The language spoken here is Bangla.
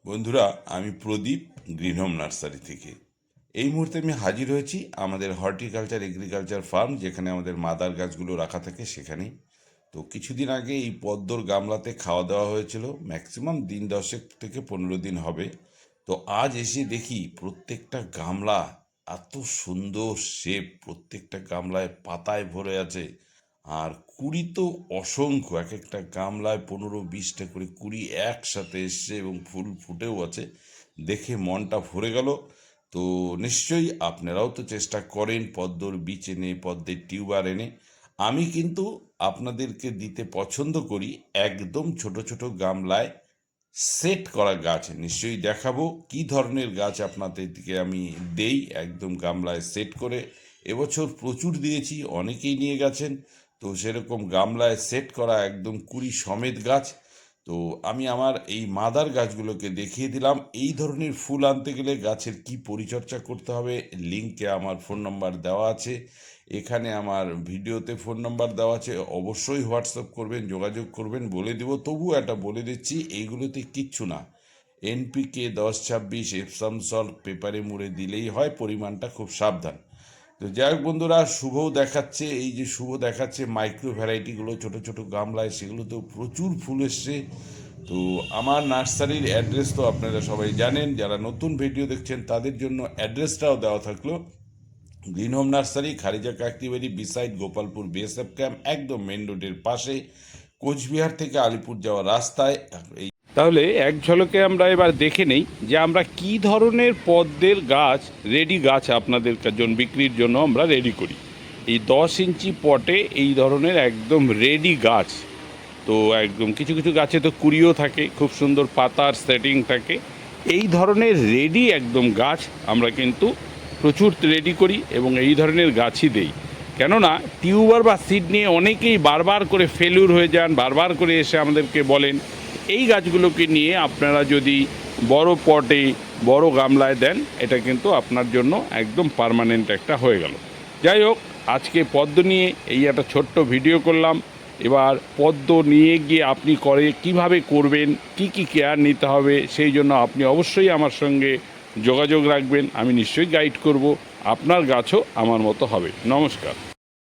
বন্ধুরা, আমি প্রদীপ গ্রিন হোম নার্সারি থেকে। এই মুহূর্তে আমি হাজির হয়েছি আমাদের হর্টিকালচার এগ্রিকালচার ফার্ম, যেখানে আমাদের মাদার গাছগুলো রাখা থাকে সেখানেই। তো কিছুদিন আগে এই পদ্মর গামলাতে খাওয়া দাওয়া হয়েছিল, ম্যাক্সিমাম দিন 10 থেকে 15 দিন হবে। তো আজ এসে দেখি প্রত্যেকটা গামলা এত সুন্দর শেপ, প্রত্যেকটা গামলায় পাতায় ভরে আছে। আর কুড়ি তো অসংখ্য, এক একটা গামলায় 15-20টা করে কুড়ি একসাথে এসছে এবং ফুল ফুটেও আছে। দেখে মনটা ভরে গেল। তো নিশ্চয়ই আপনারাও তো চেষ্টা করেন পদ্মর বীজ এনে, পদ্মের টিউবার এনে। আমি কিন্তু আপনাদেরকে দিতে পছন্দ করি একদম ছোট ছোট গামলায় সেট করা গাছ। নিশ্চয়ই দেখাবো কি ধরনের গাছ আপনাদেরকে আমি দেই একদম গামলায় সেট করে। এবছর প্রচুর দিয়েছি, অনেকেই নিয়ে গেছেন। তো সেরকম গামলায় সেট করা একদম কুড়ি সমেত গাছ। তো আমি আমার এই মাদার গাছগুলোকে দেখিয়ে দিলাম এই ধরনের ফুল আনতে গেলে গাছের কি পরিচর্যা করতে হবে। লিঙ্কে আমার ফোন নাম্বার দেওয়া আছে, এখানে আমার ভিডিওতে ফোন নাম্বার দেওয়া আছে। অবশ্যই হোয়াটসঅ্যাপ করবেন, যোগাযোগ করবেন, বলে দেবো। তবুও এটা বলে দিচ্ছি, এইগুলোতে কিচ্ছু না, এনপিকে 10-26 এপসাম সল্ট পেপারে মুড়ে দিলেই হয়, পরিমাণটা খুব সাবধান। তো যাই হোক বন্ধুরা, শুভও দেখাচ্ছে, এই যে শুভ দেখাচ্ছে মাইক্রো ভ্যারাইটিগুলো ছোট ছোট গামলায়, সেগুলোতেও প্রচুর ফুল এসছে। তো আমার নার্সারির অ্যাড্রেস তো আপনারা সবাই জানেন, যারা নতুন ভিডিও দেখছেন তাদের জন্য অ্যাড্রেসটাও দেওয়া থাকলো। Green home nursery, Kharija কাকতিবাড়ি, beside Gopalpur BSF camp, একদম মেন রোডের পাশে, কোচবিহার থেকে আলিপুর যাওয়ার রাস্তায়। এই তাহলে এক ঝলকে আমরা এবার দেখে নেই যে আমরা কি ধরনের পদ্মের গাছ, রেডি গাছ আপনাদের জন্য বিক্রির জন্য আমরা রেডি করি। এই 10 ইঞ্চি পটে এই ধরনের একদম রেডি গাছ। তো একদম কিছু কিছু গাছে তো কুড়িও থাকে, খুব সুন্দর পাতার সেটিং থাকে। এই ধরনের রেডি একদম গাছ আমরা কিন্তু প্রচুর রেডি করি এবং এই ধরনের গাছই দেই। কেননা টিউবার বা সিড নিয়ে অনেকেই বারবার করে ফেলিউর হয়ে যান, বারবার করে এসে আমাদেরকে বলেন। এই গাছগুলোকে নিয়ে আপনারা যদি বড় পটে, বড় গামলায় দেন, এটা কিন্তু আপনার জন্য একদম পার্মানেন্ট একটা হয়ে গেল। যাই হোক, আজকে পদ্ম নিয়ে এই একটা ছোট্ট ভিডিও করলাম। এবার পদ্ম নিয়ে গিয়ে আপনি কিভাবে করবেন, কি কি কেয়ার নিতে হবে, সেই জন্য আপনি অবশ্যই আমার সঙ্গে যোগাযোগ রাখবেন। আমি নিশ্চয়ই গাইড করব, আপনার গাছও আমার মতো হবে। নমস্কার।